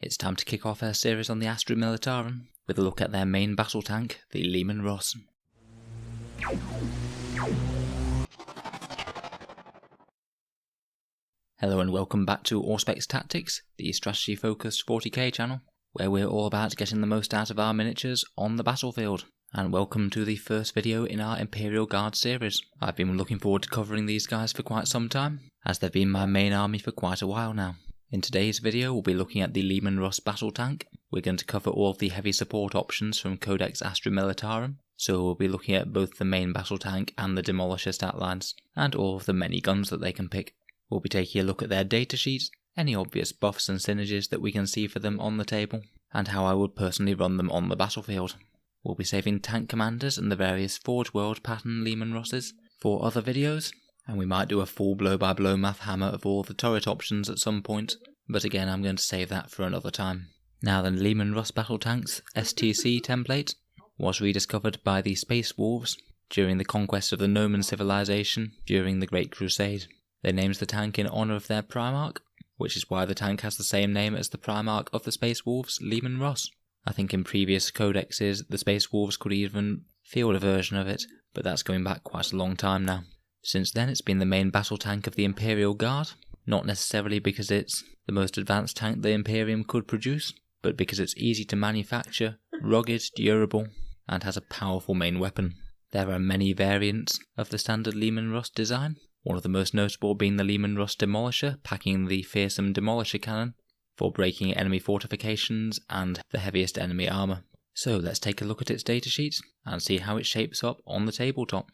It's time to kick off our series on the Astra Militarum with a look at their main battle tank, the Leman Russ. Hello and welcome back to Auspex Tactics, the strategy focused 40k channel, where we're all about getting the most out of our miniatures on the battlefield. And welcome to the first video in our Imperial Guard series. I've been looking forward to covering these guys for quite some time, as they've been my main army for quite a while now. In today's video we'll be looking at the Leman Russ battle tank. We're going to cover all of the heavy support options from Codex Astra Militarum, so we'll be looking at both the main battle tank and the Demolisher stat lines, and all of the many guns that they can pick. We'll be taking a look at their datasheets, any obvious buffs and synergies that we can see for them on the table, and how I would personally run them on the battlefield. We'll be saving tank commanders and the various Forge World pattern Leman Russes for other videos, and we might do a full blow-by-blow math hammer of all the turret options at some point, but again I'm going to save that for another time. Now the Leman Russ battle tank's STC template was rediscovered by the Space Wolves during the conquest of the Noman civilization during the Great Crusade. They named the tank in honour of their Primarch, which is why the tank has the same name as the Primarch of the Space Wolves, Leman Russ. I think in previous codexes the Space Wolves could even field a version of it, but that's going back quite a long time now. Since then it's been the main battle tank of the Imperial Guard, not necessarily because it's the most advanced tank the Imperium could produce, but because it's easy to manufacture, rugged, durable, and has a powerful main weapon. There are many variants of the standard Leman Russ design, one of the most notable being the Leman Russ Demolisher, packing the fearsome Demolisher cannon for breaking enemy fortifications and the heaviest enemy armour. So let's take a look at its datasheet and see how it shapes up on the tabletop.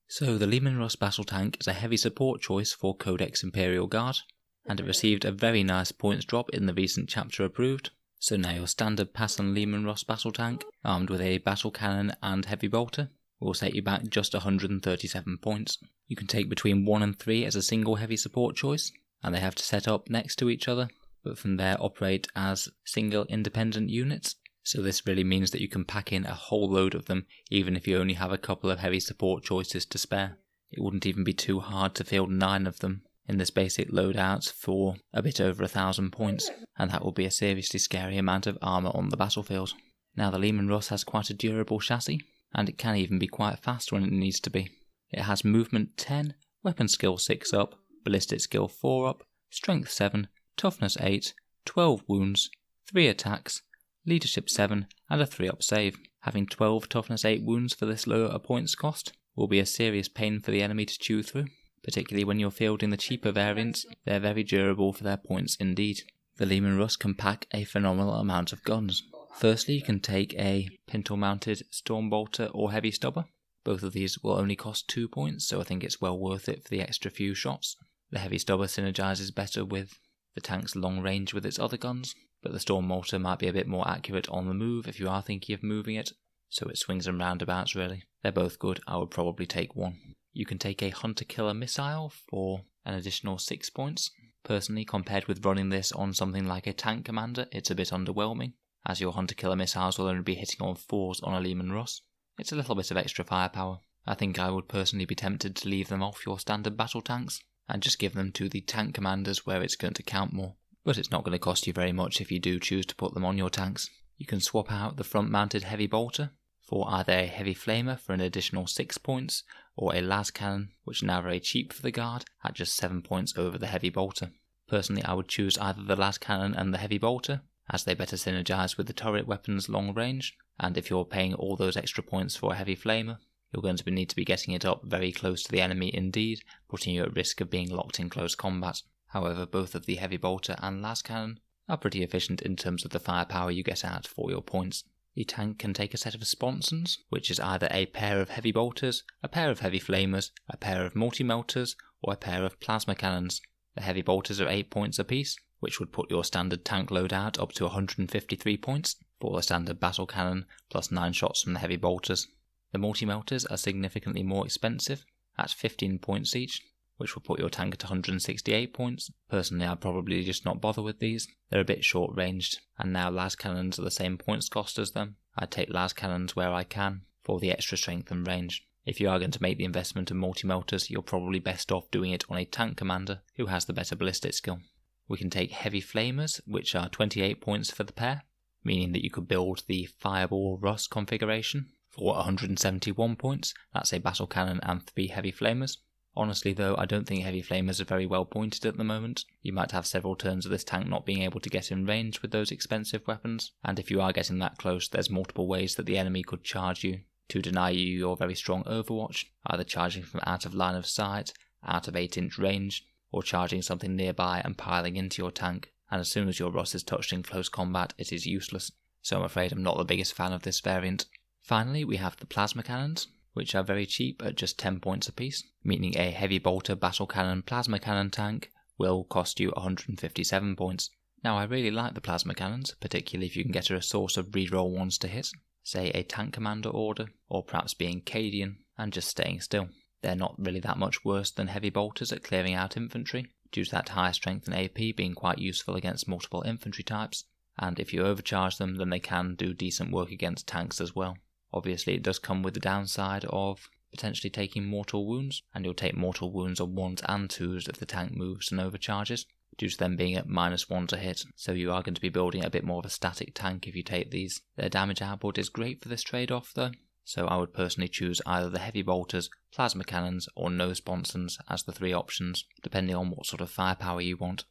So the Leman Russ battle tank is a heavy support choice for Codex Imperial Guard, and it received a very nice points drop in the recent chapter approved. So now your standard pattern Leman Russ battle tank, armed with a battle cannon and heavy bolter, will set you back just 137 points. You can take between 1 and 3 as a single heavy support choice, and they have to set up next to each other, but from there operate as single independent units. So this really means that you can pack in a whole load of them even if you only have a couple of heavy support choices to spare. It wouldn't even be too hard to field 9 of them in this basic loadout for a bit over 1,000 points, and that will be a seriously scary amount of armour on the battlefield. Now the Leman Russ has quite a durable chassis, and it can even be quite fast when it needs to be. It has movement 10, weapon skill 6 up, ballistic skill 4 up, strength 7, toughness 8, 12 wounds, 3 attacks, leadership 7 and a 3 up save. Having 12 toughness 8 wounds for this lower a points cost will be a serious pain for the enemy to chew through, particularly when you're fielding the cheaper variants. They're very durable for their points indeed. The Leman Russ can pack a phenomenal amount of guns. Firstly, you can take a pintle mounted Stormbolter or Heavy Stubber. Both of these will only cost 2 points, so I think it's well worth it for the extra few shots. The Heavy Stubber synergizes better with the tank's long range with its other guns, but the Stormbolter might be a bit more accurate on the move if you are thinking of moving it, so it swings and roundabouts really. They're both good. I would probably take one. You can take a Hunter-Killer Missile for an additional 6 points. Personally, compared with running this on something like a Tank Commander, it's a bit underwhelming, as your Hunter-Killer Missiles will only be hitting on 4s on a Leman Russ. It's a little bit of extra firepower. I think I would personally be tempted to leave them off your standard battle tanks, and just give them to the Tank Commanders where it's going to count more. But it's not going to cost you very much if you do choose to put them on your tanks. You can swap out the front-mounted Heavy Bolter for either a Heavy Flamer for an additional 6 points, or a Las Cannon, which are now very cheap for the Guard, at just 7 points over the Heavy Bolter. Personally, I would choose either the Las Cannon and the Heavy Bolter, as they better synergize with the turret weapon's long range, and if you're paying all those extra points for a Heavy Flamer, you're going to need to be getting it up very close to the enemy indeed, putting you at risk of being locked in close combat. However, both of the Heavy Bolter and Las Cannon are pretty efficient in terms of the firepower you get out for your points. The tank can take a set of sponsons, which is either a pair of Heavy Bolters, a pair of Heavy Flamers, a pair of Multi-Melters, or a pair of Plasma Cannons. The Heavy Bolters are 8 points apiece, which would put your standard tank loadout up to 153 points for the standard battle cannon, plus 9 shots from the Heavy Bolters. The Multi-Melters are significantly more expensive, at 15 points each, which will put your tank at 168 points. Personally, I'd probably just not bother with these. They're a bit short-ranged, and now Las Cannons are the same points cost as them. I'd take Las Cannons where I can, for the extra strength and range. If you are going to make the investment in Multi-Melters, you're probably best off doing it on a Tank Commander who has the better ballistic skill. We can take Heavy Flamers, which are 28 points for the pair, meaning that you could build the Fireball Rust configuration for 171 points. That's a Battle Cannon and 3 Heavy Flamers. Honestly though, I don't think Heavy Flamers are very well pointed at the moment. You might have several turns of this tank not being able to get in range with those expensive weapons, and if you are getting that close, there's multiple ways that the enemy could charge you to deny you your very strong overwatch, either charging from out of line of sight, out of 8-inch range, or charging something nearby and piling into your tank, and as soon as your Rust is touched in close combat it is useless, so I'm afraid I'm not the biggest fan of this variant. Finally we have the Plasma Cannons, which are very cheap at just 10 points apiece, meaning a Heavy Bolter Battle Cannon Plasma Cannon tank will cost you 157 points. Now I really like the Plasma Cannons, particularly if you can get a source of reroll ones to hit, say a Tank Commander order, or perhaps being Cadian and just staying still. They're not really that much worse than Heavy Bolters at clearing out infantry, due to that higher strength and AP being quite useful against multiple infantry types, and if you overcharge them then they can do decent work against tanks as well. Obviously it does come with the downside of potentially taking mortal wounds, and you'll take mortal wounds on 1s and 2s if the tank moves and overcharges, due to them being at -1 to hit, so you are going to be building a bit more of a static tank if you take these. Their damage output is great for this trade-off though, so I would personally choose either the Heavy Bolters, Plasma Cannons or No Sponsons as the 3 options, depending on what sort of firepower you want.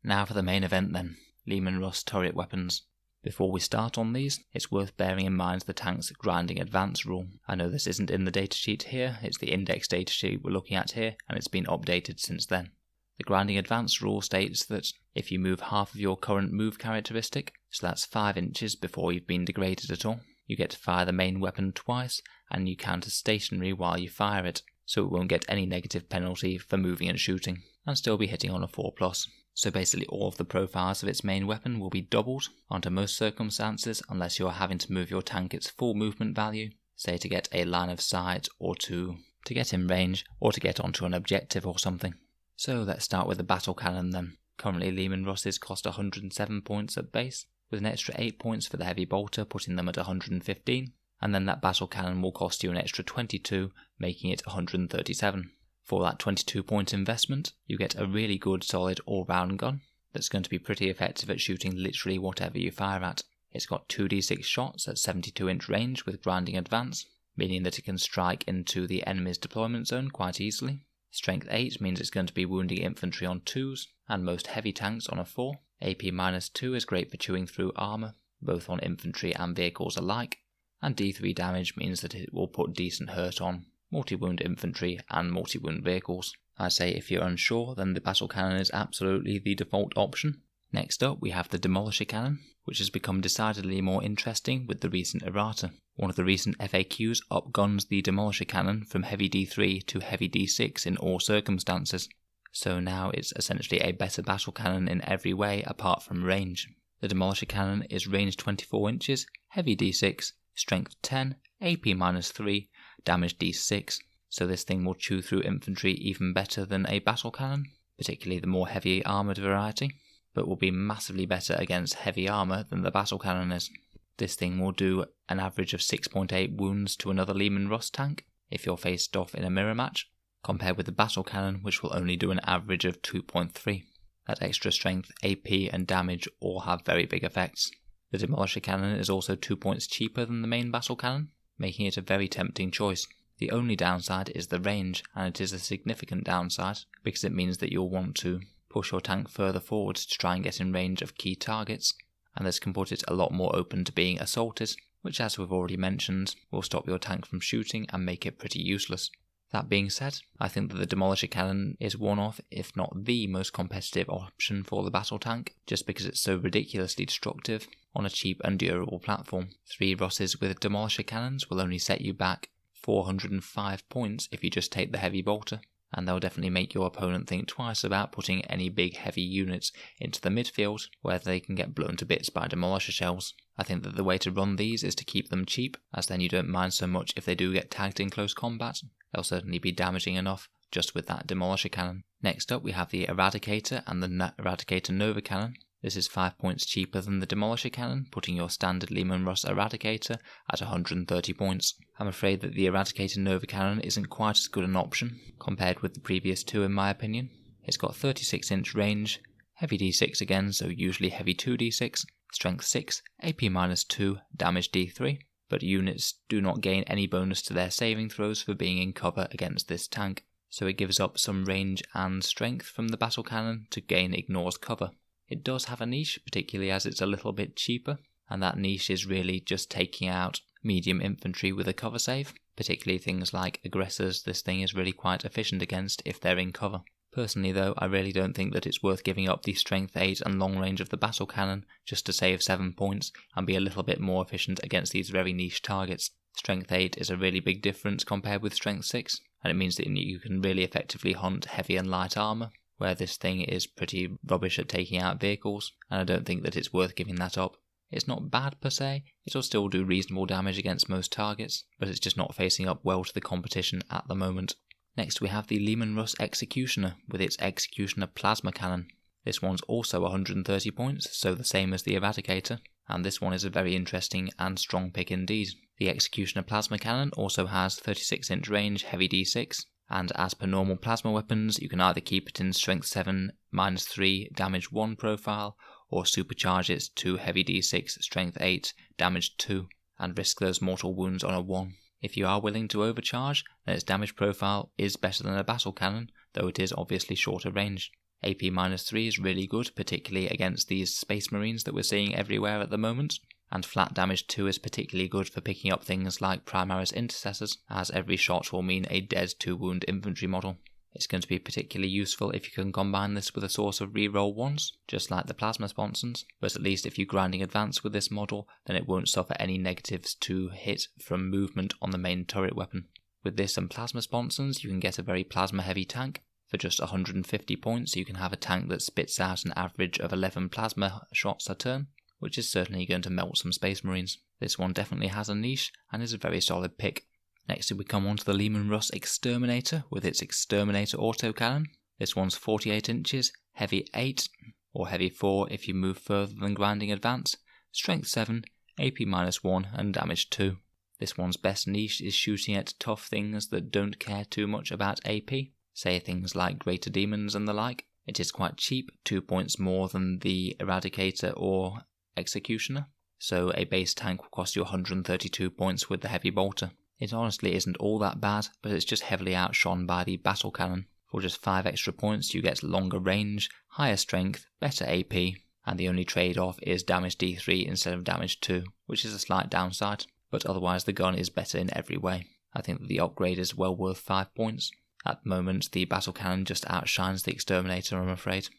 Now for the main event then, Leman Russ turret weapons. Before we start on these, it's worth bearing in mind the tank's grinding advance rule. I know this isn't in the datasheet here, it's the index datasheet we're looking at here, and it's been updated since then. The grinding advance rule states that if you move half of your current move characteristic, so that's 5 inches before you've been degraded at all, you get to fire the main weapon twice, and you count as stationary while you fire it, so it won't get any negative penalty for moving and shooting, and still be hitting on a 4+. So basically all of the profiles of its main weapon will be doubled under most circumstances unless you're having to move your tank its full movement value, say to get a line of sight or to get in range or to get onto an objective or something. So let's start with the Battle Cannon then. Currently Leman Russes cost 107 points at base, with an extra 8 points for the Heavy Bolter putting them at 115, and then that Battle Cannon will cost you an extra 22, making it 137. For that 22 point investment, you get a really good solid all-round gun that's going to be pretty effective at shooting literally whatever you fire at. It's got 2d6 shots at 72-inch range with grinding advance, meaning that it can strike into the enemy's deployment zone quite easily. Strength 8 means it's going to be wounding infantry on 2s, and most heavy tanks on a 4. AP -2 is great for chewing through armour, both on infantry and vehicles alike, and D3 damage means that it will put decent hurt on multi-wound infantry and multi-wound vehicles. I say if you're unsure, then the Battle Cannon is absolutely the default option. Next up we have the Demolisher Cannon, which has become decidedly more interesting with the recent errata. One of the recent FAQs upguns the Demolisher Cannon from heavy D3 to heavy D6 in all circumstances, so now it's essentially a better battle cannon in every way apart from range. The Demolisher Cannon is range 24 inches, heavy D6, strength 10, AP -3, damage D6, so this thing will chew through infantry even better than a battle cannon, particularly the more heavy armoured variety, but will be massively better against heavy armour than the battle cannon is. This thing will do an average of 6.8 wounds to another Leman Russ tank if you're faced off in a mirror match, compared with the battle cannon which will only do an average of 2.3. That extra strength, AP and damage all have very big effects. The Demolisher Cannon is also 2 points cheaper than the main battle cannon, making it a very tempting choice. The only downside is the range, and it is a significant downside because it means that you'll want to push your tank further forward to try and get in range of key targets, and this can put it a lot more open to being assaulted, which, as we've already mentioned, will stop your tank from shooting and make it pretty useless. That being said, I think that the Demolisher Cannon is one of, if not the most competitive option for the battle tank, just because it's so ridiculously destructive on a cheap and durable platform. 3 Russes with Demolisher Cannons will only set you back 405 points if you just take the Heavy Bolter, and they'll definitely make your opponent think twice about putting any big heavy units into the midfield where they can get blown to bits by Demolisher shells. I think that the way to run these is to keep them cheap, as then you don't mind so much if they do get tagged in close combat. They'll certainly be damaging enough just with that Demolisher Cannon. Next up we have the Eradicator and the Eradicator Nova Cannon. This is 5 points cheaper than the Demolisher Cannon, putting your standard Leman Russ Eradicator at 130 points. I'm afraid that the Eradicator Nova Cannon isn't quite as good an option compared with the previous two in my opinion. It's got 36 inch range, heavy d6 again, so usually heavy 2d6, strength 6, AP -2, damage d3, but units do not gain any bonus to their saving throws for being in cover against this tank, so it gives up some range and strength from the battle cannon to gain ignores cover. It does have a niche, particularly as it's a little bit cheaper, and that niche is really just taking out medium infantry with a cover save, particularly things like aggressors. This thing is really quite efficient against if they're in cover. Personally though, I really don't think that it's worth giving up the strength 8 and long range of the battle cannon just to save 7 points and be a little bit more efficient against these very niche targets. Strength 8 is a really big difference compared with strength 6, and it means that you can really effectively hunt heavy and light armour, where this thing is pretty rubbish at taking out vehicles, and I don't think that it's worth giving that up. It's not bad per se, it'll still do reasonable damage against most targets, but it's just not facing up well to the competition at the moment. Next we have the Leman Russ Executioner with its Executioner Plasma Cannon. This one's also 130 points, so the same as the Eradicator, and this one is a very interesting and strong pick indeed. The Executioner Plasma Cannon also has 36-inch range, heavy d6, and as per normal plasma weapons, you can either keep it in strength 7 -3 damage 1 profile, or supercharge it to heavy d6 strength 8 damage 2, and risk those mortal wounds on a 1. If you are willing to overcharge, then its damage profile is better than a battle cannon, though it is obviously shorter range. AP -3 is really good, particularly against these space marines that we're seeing everywhere at the moment, and flat damage 2 is particularly good for picking up things like Primaris Intercessors, as every shot will mean a dead 2-wound infantry model. It's going to be particularly useful if you can combine this with a source of reroll 1s, just like the Plasma Sponsons, but at least if you're grinding advance with this model, then it won't suffer any negatives to hit from movement on the main turret weapon. With this and Plasma Sponsons, you can get a very plasma-heavy tank. For just 150 points, you can have a tank that spits out an average of 11 plasma shots a turn, which is certainly going to melt some Space Marines. This one definitely has a niche, and is a very solid pick. Next we come on to the Leman Russ Exterminator with its Exterminator autocannon. This one's 48 inches, heavy 8, or heavy 4 if you move further than grinding advance, strength 7, AP -1 and damage 2. This one's best niche is shooting at tough things that don't care too much about AP, say things like greater demons and the like. It is quite cheap, 2 points more than the Eradicator or Executioner, so a base tank will cost you 132 points with the heavy bolter. It honestly isn't all that bad, but it's just heavily outshone by the battle cannon. For just 5 extra points you get longer range, higher strength, better AP, and the only trade-off is damage d3 instead of damage 2, which is a slight downside, but otherwise the gun is better in every way. I think that the upgrade is well worth 5 points. At the moment the battle cannon just outshines the Exterminator, I'm afraid.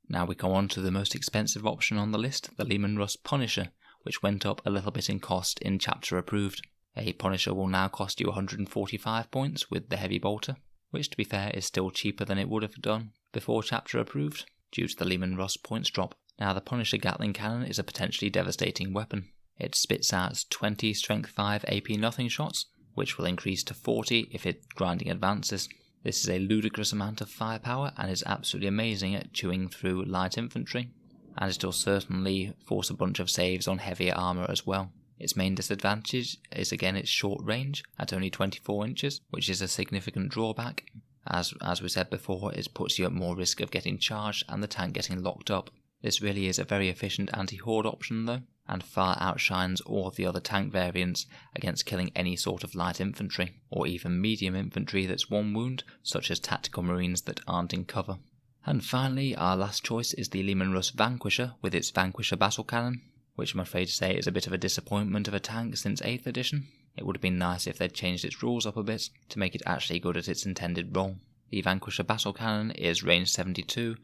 Now we come on to the most expensive option on the list, the Leman Russ Punisher, which went up a little bit in cost in chapter approved. A Punisher will now cost you 145 points with the heavy bolter, which to be fair is still cheaper than it would have done before chapter approved, due to the Leman Russ points drop. Now the Punisher Gatling Cannon is a potentially devastating weapon. It spits out 20 strength 5 AP nothing shots, which will increase to 40 if it grinding advances. This is a ludicrous amount of firepower and is absolutely amazing at chewing through light infantry, and it will certainly force a bunch of saves on heavier armour as well. Its main disadvantage is again its short range at only 24 inches, which is a significant drawback. As we said before, it puts you at more risk of getting charged and the tank getting locked up. This really is a very efficient anti-horde option though, and far outshines all of the other tank variants against killing any sort of light infantry, or even medium infantry that's 1 wound, such as tactical marines that aren't in cover. And finally, our last choice is the Leman Russ Vanquisher with its Vanquisher battle cannon, which I'm afraid to say is a bit of a disappointment of a tank since 8th edition. It would have been nice if they'd changed its rules up a bit to make it actually good at its intended role. The Vanquisher battle cannon is range 72,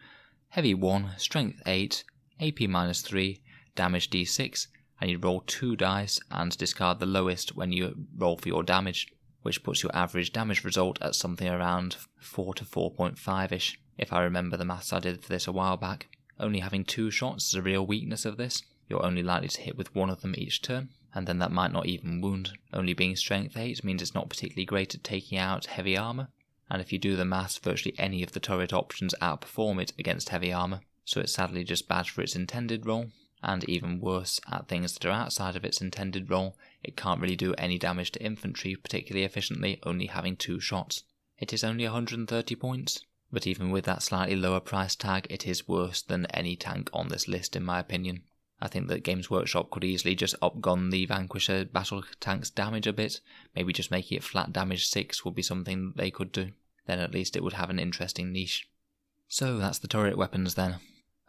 heavy 1, strength 8, AP -3, damage d6, and you roll 2 dice and discard the lowest when you roll for your damage, which puts your average damage result at something around 4 to 4.5ish, if I remember the maths I did for this a while back. Only having 2 shots is a real weakness of this. You're only likely to hit with 1 of them each turn, and then that might not even wound. Only being strength 8 means it's not particularly great at taking out heavy armour, and if you do the maths, virtually any of the turret options outperform it against heavy armour, so it's sadly just bad for its intended role, and even worse at things that are outside of its intended role. It can't really do any damage to infantry particularly efficiently, only having 2 shots. It is only 130 points, but even with that slightly lower price tag, it is worse than any tank on this list in my opinion. I think that Games Workshop could easily just upgun the Vanquisher battle tank's damage a bit. Maybe just making it flat damage 6 would be something that they could do. Then at least it would have an interesting niche. So that's the turret weapons then.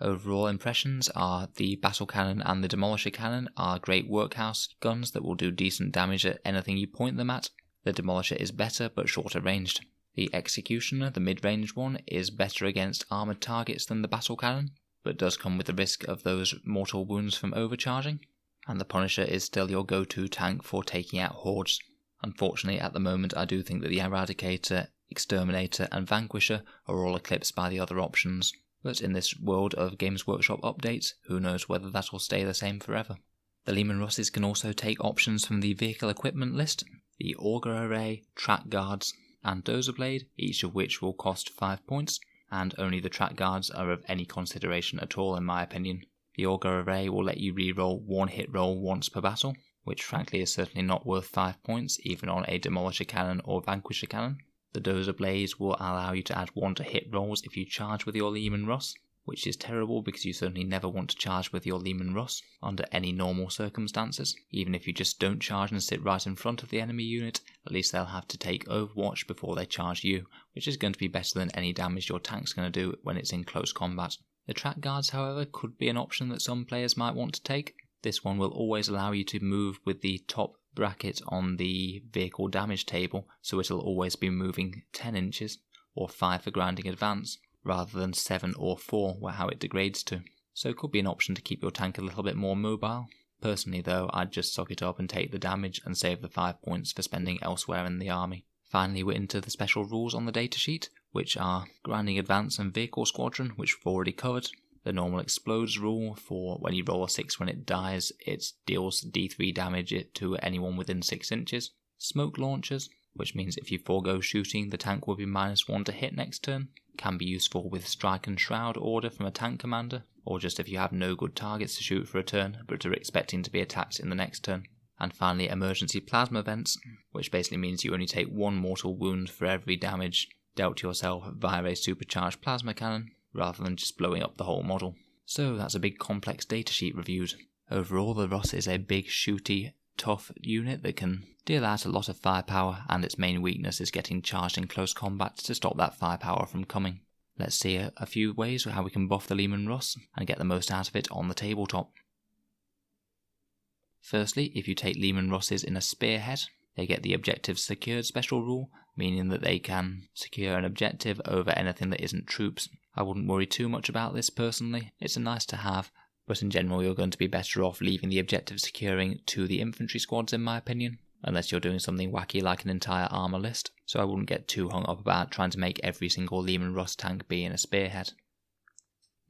Overall impressions are the Battle Cannon and the Demolisher Cannon are great workhouse guns that will do decent damage at anything you point them at. The Demolisher is better but shorter ranged. The Executioner, the mid-range one, is better against armoured targets than the Battle Cannon, but does come with the risk of those mortal wounds from overcharging. And the Punisher is still your go-to tank for taking out hordes. Unfortunately, at the moment I do think that the Eradicator, Exterminator and Vanquisher are all eclipsed by the other options. But in this world of Games Workshop updates, who knows whether that will stay the same forever. The Leman Russes can also take options from the vehicle equipment list, the Auger Array, Track Guards and Dozer Blade, each of which will cost 5 points, and only the Track Guards are of any consideration at all in my opinion. The Auger Array will let you reroll one hit roll once per battle, which frankly is certainly not worth 5 points even on a Demolisher Cannon or Vanquisher Cannon. The Dozer Blades will allow you to add 1 to hit rolls if you charge with your Leman Russ, which is terrible because you certainly never want to charge with your Leman Russ under any normal circumstances. Even if you just don't charge and sit right in front of the enemy unit, at least they'll have to take Overwatch before they charge you, which is going to be better than any damage your tank's going to do when it's in close combat. The Track Guards, however, could be an option that some players might want to take. This one will always allow you to move with the top bracket on the vehicle damage table, so it'll always be moving 10 inches, or 5 for grinding advance, rather than 7 or 4, how it degrades to. So it could be an option to keep your tank a little bit more mobile. Personally though, I'd just suck it up and take the damage and save the 5 points for spending elsewhere in the army. Finally, we're into the special rules on the datasheet, which are Grinding Advance and Vehicle Squadron, which we've already covered. The normal Explodes rule for when you roll a 6 when it dies, it deals D3 damage to anyone within 6 inches. Smoke Launchers, which means if you forego shooting, the tank will be -1 to hit next turn. Can be useful with Strike and Shroud order from a tank commander, or just if you have no good targets to shoot for a turn, but are expecting to be attacked in the next turn. And finally, Emergency Plasma Vents, which basically means you only take 1 mortal wound for every damage dealt to yourself via a supercharged plasma cannon, rather than just blowing up the whole model. So that's a big complex datasheet reviewed. Overall, the Russ is a big, shooty, tough unit that can deal out a lot of firepower, and its main weakness is getting charged in close combat to stop that firepower from coming. Let's see a few ways how we can buff the Leman Russ and get the most out of it on the tabletop. Firstly, if you take Leman Russes in a spearhead, they get the objective secured special rule, meaning that they can secure an objective over anything that isn't troops. I wouldn't worry too much about this personally, it's a nice to have, but in general you're going to be better off leaving the objective securing to the infantry squads in my opinion, unless you're doing something wacky like an entire armour list, so I wouldn't get too hung up about trying to make every single Leman Russ tank be in a spearhead.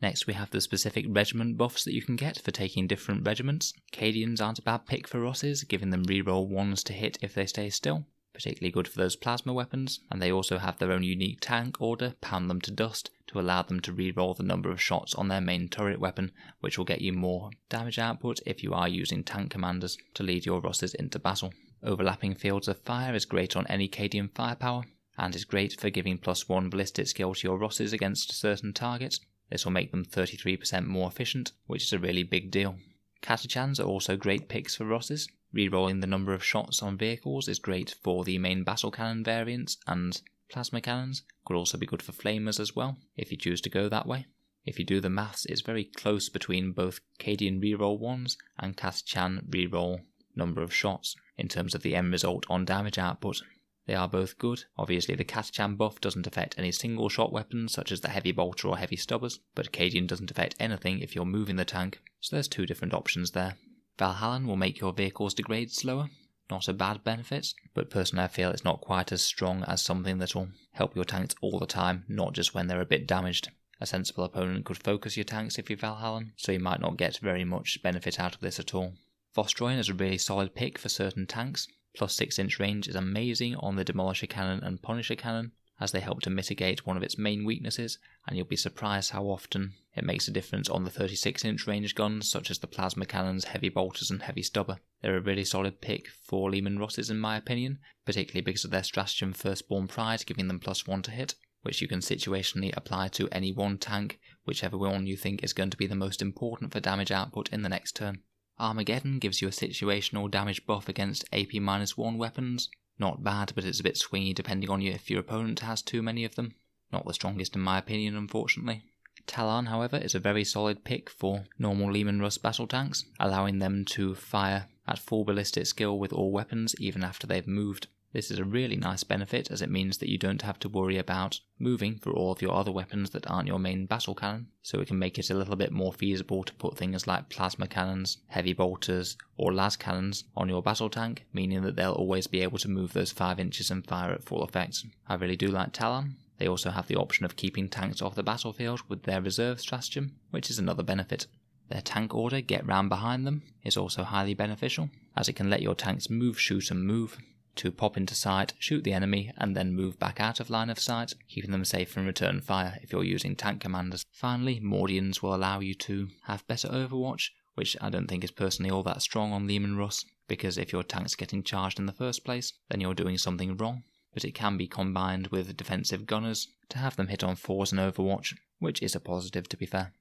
Next we have the specific regiment buffs that you can get for taking different regiments. Cadians aren't a bad pick for Russes, giving them reroll 1s to hit if they stay still. Particularly good for those plasma weapons, and they also have their own unique tank order, Pound Them to Dust, to allow them to reroll the number of shots on their main turret weapon, which will get you more damage output if you are using tank commanders to lead your Russes into battle. Overlapping Fields of Fire is great on any Cadian firepower, and is great for giving +1 ballistic skill to your Russes against certain targets. This will make them 33% more efficient, which is a really big deal. Catachans are also great picks for Russes. Rerolling the number of shots on vehicles is great for the main battle cannon variants, and plasma cannons could also be good for flamers as well, if you choose to go that way. If you do the maths, it's very close between both Cadian reroll 1s and Catachan reroll number of shots in terms of the end result on damage output. They are both good. Obviously the Catachan buff doesn't affect any single shot weapons such as the Heavy Bolter or Heavy Stubbers, but Cadian doesn't affect anything if you're moving the tank, so there's 2 different options there. Valhallan will make your vehicles degrade slower, not a bad benefit, but personally I feel it's not quite as strong as something that will help your tanks all the time, not just when they're a bit damaged. A sensible opponent could focus your tanks if you're Valhallan, so you might not get very much benefit out of this at all. Vostroyan is a really solid pick for certain tanks. +6-inch range is amazing on the Demolisher Cannon and Punisher Cannon, as they help to mitigate one of its main weaknesses, and you'll be surprised how often it makes a difference on the 36-inch range guns such as the Plasma Cannons, Heavy Bolters and Heavy Stubber. They're a really solid pick for Leman Russes in my opinion, particularly because of their Stratagem Firstborn Pride giving them +1 to hit. which you can situationally apply to any one tank, whichever one you think is going to be the most important for damage output in the next turn. Armageddon gives you a situational damage buff against AP-1 weapons. Not bad, but it's a bit swingy depending on if your opponent has too many of them. Not the strongest in my opinion, unfortunately. Talon, however, is a very solid pick for normal Leman Russ battle tanks, allowing them to fire at full ballistic skill with all weapons even after they've moved. This is a really nice benefit, as it means that you don't have to worry about moving for all of your other weapons that aren't your main battle cannon, so it can make it a little bit more feasible to put things like plasma cannons, heavy bolters, or las cannons on your battle tank, meaning that they'll always be able to move those 5 inches and fire at full effect. I really do like Talon. They also have the option of keeping tanks off the battlefield with their reserve stratagem, which is another benefit. Their tank order, Get Round Behind Them, is also highly beneficial, as it can let your tanks move, shoot and move, to pop into sight, shoot the enemy, and then move back out of line of sight, keeping them safe from return fire if you're using tank commanders. Finally, Mordians will allow you to have better overwatch, which I don't think is personally all that strong on Leman Russ, because if your tank's getting charged in the first place, then you're doing something wrong. But it can be combined with defensive gunners to have them hit on 4s in Overwatch, which is a positive to be fair.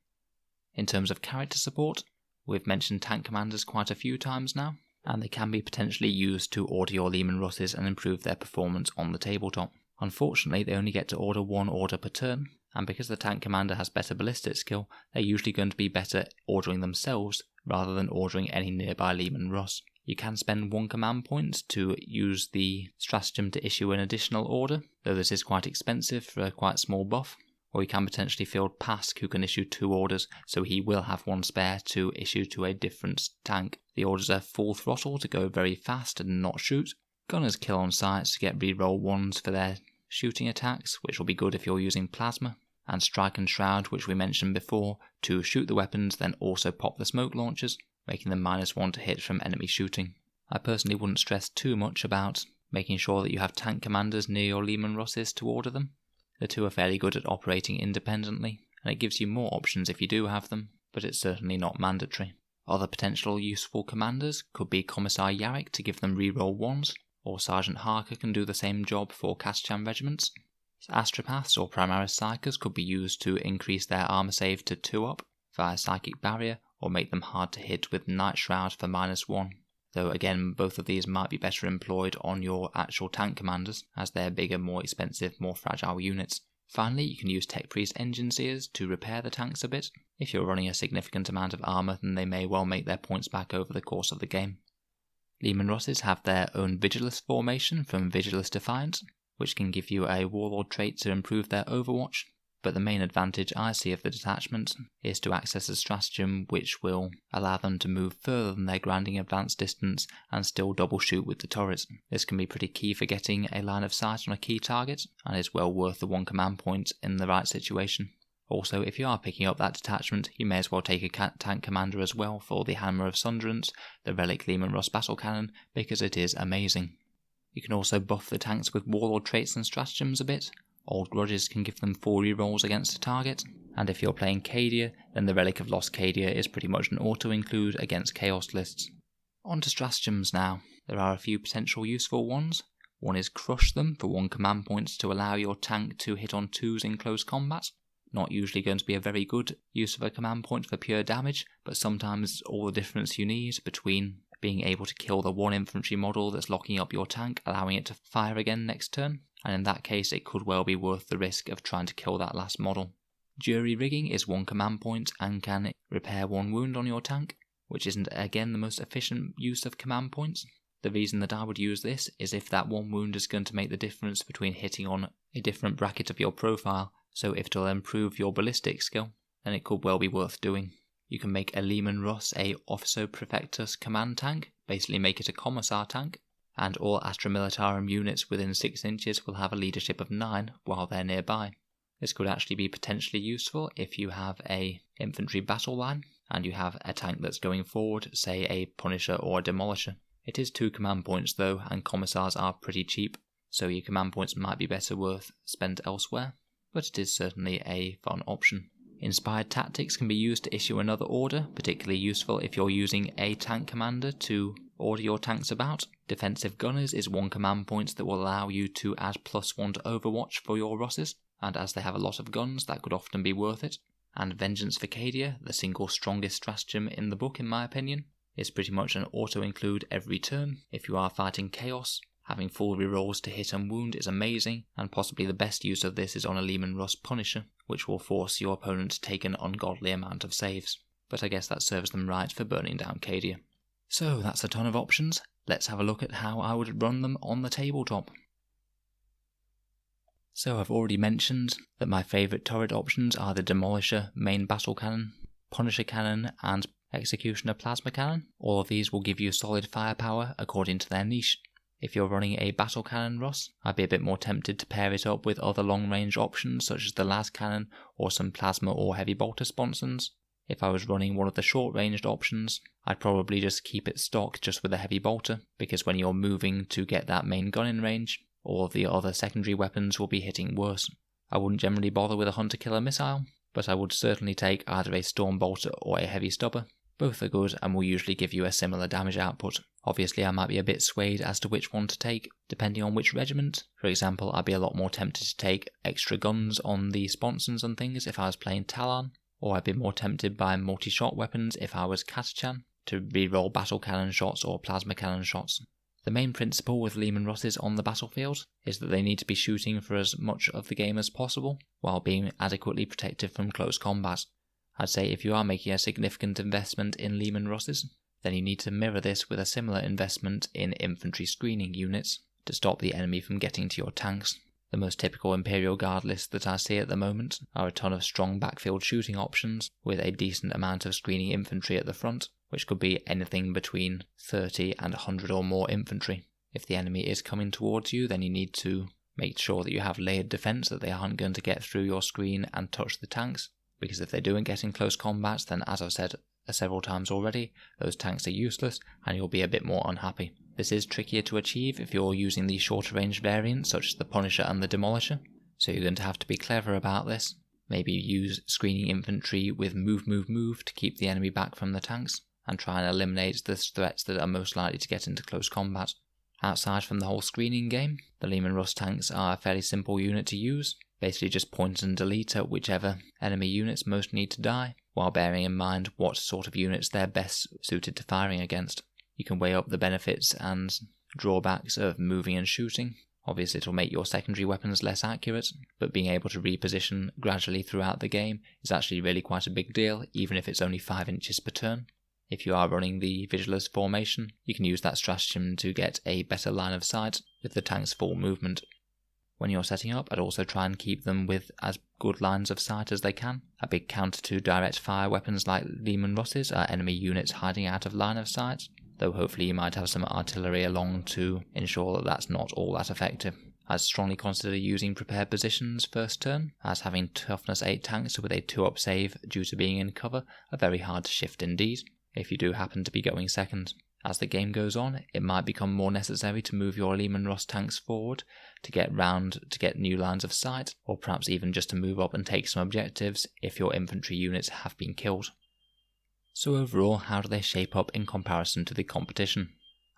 In terms of character support, we've mentioned tank commanders quite a few times now, and they can be potentially used to order your Leman Russes and improve their performance on the tabletop. Unfortunately, they only get to order 1 order per turn, and because the tank commander has better ballistic skill, they're usually going to be better ordering themselves rather than ordering any nearby Leman Russ. You can spend 1 command point to use the stratagem to issue an additional order, though this is quite expensive for a quite small buff. Or you can potentially field Pask, who can issue 2 orders, so he will have 1 spare to issue to a different tank. The orders are full throttle to go very fast and not shoot. Gunners kill on sights to get reroll 1s for their shooting attacks, which will be good if you're using plasma. And Strike and Shroud, which we mentioned before, to shoot the weapons then also pop the smoke launchers, making them -1 to hit from enemy shooting. I personally wouldn't stress too much about making sure that you have tank commanders near your Leman Russes to order them. The two are fairly good at operating independently, and it gives you more options if you do have them, but it's certainly not mandatory. Other potential useful commanders could be Commissar Yarrick to give them reroll 1s, or Sergeant Harker can do the same job for Kaschan regiments. Astropaths or Primaris Psychers could be used to increase their armor save to 2 up via Psychic Barrier, or make them hard to hit with Night Shroud for -1. Though again, both of these might be better employed on your actual tank commanders, as they're bigger, more expensive, more fragile units. Finally, you can use Tech Priest Engine Seers to repair the tanks a bit. If you're running a significant amount of armor, then they may well make their points back over the course of the game. Leman Russes have their own Vigilus formation from Vigilus Defiant, which can give you a Warlord trait to improve their Overwatch. But the main advantage I see of the detachment is to access a stratagem which will allow them to move further than their grinding advance distance and still double shoot with the turrets. This can be pretty key for getting a line of sight on a key target, and is well worth the 1 command point in the right situation. Also, if you are picking up that detachment, you may as well take a tank commander as well for the Hammer of Sunderance, the Relic Leman Russ battle cannon, because it is amazing. You can also buff the tanks with Warlord traits and stratagems a bit. Old Grudges can give them 4 rerolls against a target, and if you're playing Cadia, then the Relic of Lost Cadia is pretty much an auto-include against Chaos lists. On to stratagems now. There are a few potential useful ones. One is Crush Them for 1 command point to allow your tank to hit on 2s in close combat. Not usually going to be a very good use of a command point for pure damage, but sometimes all the difference you need between being able to kill the 1 infantry model that's locking up your tank, allowing it to fire again next turn, and in that case it could well be worth the risk of trying to kill that last model. Jury Rigging is 1 command point and can repair 1 wound on your tank, which isn't again the most efficient use of command points. The reason that I would use this is if that 1 wound is going to make the difference between hitting on a different bracket of your profile, so if it'll improve your ballistic skill, then it could well be worth doing. You can make a Leman Russ a Officer Prefectus command tank, basically make it a Commissar tank, and all Astra Militarum units within 6 inches will have a leadership of 9 while they're nearby. This could actually be potentially useful if you have a infantry battle line, and you have a tank that's going forward, say a Punisher or a Demolisher. It is 2 command points though, and Commissars are pretty cheap, so your command points might be better worth spent elsewhere, but it is certainly a fun option. Inspired Tactics can be used to issue another order, particularly useful if you're using a tank commander to order your tanks about. Defensive Gunners is 1 command point that will allow you to add +1 to Overwatch for your Russes, and as they have a lot of guns, that could often be worth it. And Vengeance for Cadia, the single strongest stratagem in the book in my opinion, is pretty much an auto-include every turn. If you are fighting Chaos, having full rerolls to hit and wound is amazing, and possibly the best use of this is on a Leman Russ Punisher, which will force your opponent to take an ungodly amount of saves. But I guess that serves them right for burning down Cadia. So that's a ton of options. Let's have a look at how I would run them on the tabletop. So I've already mentioned that my favourite turret options are the Demolisher, Main Battle Cannon, Punisher Cannon and Executioner Plasma Cannon. All of these will give you solid firepower according to their niche. If you're running a Battle Cannon Russ, I'd be a bit more tempted to pair it up with other long range options such as the Las Cannon or some Plasma or Heavy Bolter sponsons. If I was running one of the short ranged options, I'd probably just keep it stock just with a Heavy Bolter, because when you're moving to get that main gun in range, all of the other secondary weapons will be hitting worse. I wouldn't generally bother with a Hunter Killer Missile, but I would certainly take either a Storm Bolter or a Heavy Stubber. Both are good and will usually give you a similar damage output. Obviously I might be a bit swayed as to which one to take, depending on which regiment. For example, I'd be a lot more tempted to take extra guns on the sponsons and things if I was playing Talon, or I'd be more tempted by multi-shot weapons if I was Catachan, to reroll battle cannon shots or plasma cannon shots. The main principle with Leman Russes on the battlefield is that they need to be shooting for as much of the game as possible, while being adequately protected from close combat. I'd say if you are making a significant investment in Leman Russes, then you need to mirror this with a similar investment in infantry screening units to stop the enemy from getting to your tanks. The most typical Imperial Guard list that I see at the moment are a ton of strong backfield shooting options with a decent amount of screening infantry at the front, which could be anything between 30 and 100 or more infantry. If the enemy is coming towards you, then you need to make sure that you have layered defense, that they aren't going to get through your screen and touch the tanks, because if they do get in close combat, then as I've said several times already, those tanks are useless and you'll be a bit more unhappy. This is trickier to achieve if you're using the shorter range variants such as the Punisher and the Demolisher, so you're going to have to be clever about this. Maybe use screening infantry with move to keep the enemy back from the tanks, and try and eliminate the threats that are most likely to get into close combat. Outside from the whole screening game, the Leman Russ tanks are a fairly simple unit to use. Basically just point and delete at whichever enemy units most need to die, while bearing in mind what sort of units they're best suited to firing against. You can weigh up the benefits and drawbacks of moving and shooting. Obviously it'll make your secondary weapons less accurate, but being able to reposition gradually throughout the game is actually really quite a big deal, even if it's only 5 inches per turn. If you are running the Vigilus formation, you can use that stratagem to get a better line of sight with the tank's full movement. When you're setting up, I'd also try and keep them with as good lines of sight as they can. A big counter to direct fire weapons like Leman Russes are enemy units hiding out of line of sight, though hopefully you might have some artillery along to ensure that that's not all that effective. I'd strongly consider using prepared positions first turn, as having toughness 8 tanks with a 2-up save due to being in cover are very hard to shift indeed, if you do happen to be going second. As the game goes on, it might become more necessary to move your Leman Russ tanks forward to get new lines of sight, or perhaps even just to move up and take some objectives if your infantry units have been killed. So overall, how do they shape up in comparison to the competition?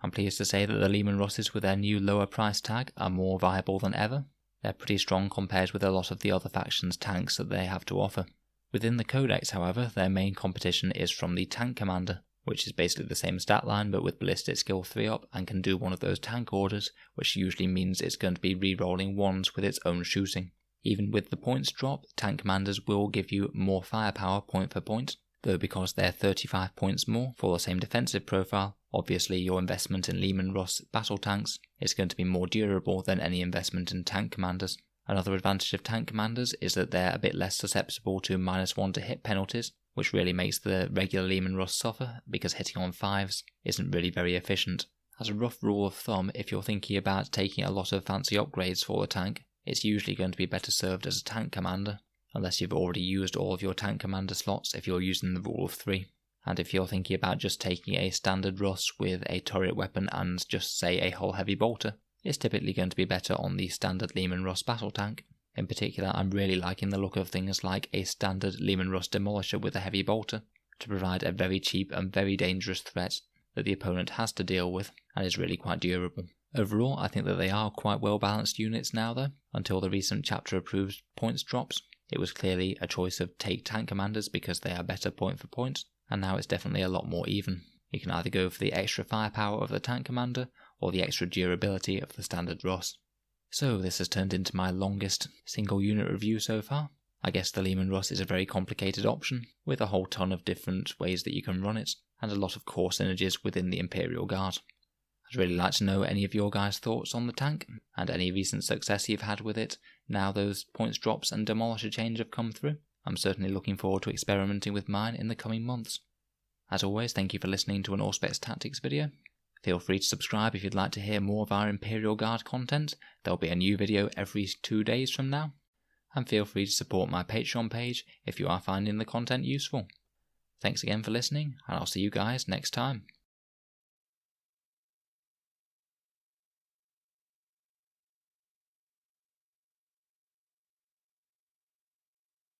I'm pleased to say that the Leman Russes with their new lower price tag are more viable than ever. They're pretty strong compared with a lot of the other factions' tanks that they have to offer. Within the Codex, however, their main competition is from the Tank Commander, which is basically the same stat line but with Ballistic Skill 3 up and can do one of those tank orders, which usually means it's going to be re-rolling 1s with its own shooting. Even with the points drop, Tank Commanders will give you more firepower point for point, though because they're 35 points more for the same defensive profile, obviously your investment in Leman Russ battle tanks is going to be more durable than any investment in Tank Commanders. Another advantage of Tank Commanders is that they're a bit less susceptible to -1 to hit penalties, which really makes the regular Leman Russ suffer, because hitting on 5s isn't really very efficient. As a rough rule of thumb, if you're thinking about taking a lot of fancy upgrades for the tank, it's usually going to be better served as a Tank Commander, unless you've already used all of your Tank Commander slots if you're using the rule of 3. And if you're thinking about just taking a standard Russ with a turret weapon and just say a hull heavy bolter, it's typically going to be better on the standard Leman Russ battle tank. In particular, I'm really liking the look of things like a standard Leman Russ Demolisher with a heavy bolter, to provide a very cheap and very dangerous threat that the opponent has to deal with and is really quite durable. Overall, I think that they are quite well balanced units now though. Until the recent chapter approved points drops, it was clearly a choice of take tank commanders because they are better point for point, and now it's definitely a lot more even. You can either go for the extra firepower of the tank commander or the extra durability of the standard Ross. So this has turned into my longest single unit review so far. I guess the Leman Russ is a very complicated option, with a whole ton of different ways that you can run it, and a lot of core synergies within the Imperial Guard. I'd really like to know any of your guys' thoughts on the tank, and any recent success you've had with it now those points drops and demolisher change have come through. I'm certainly looking forward to experimenting with mine in the coming months. As always, thank you for listening to an Auspex Tactics video. Feel free to subscribe if you'd like to hear more of our Imperial Guard content. There'll be a new video every 2 days from now. And feel free to support my Patreon page if you are finding the content useful. Thanks again for listening, and I'll see you guys next time.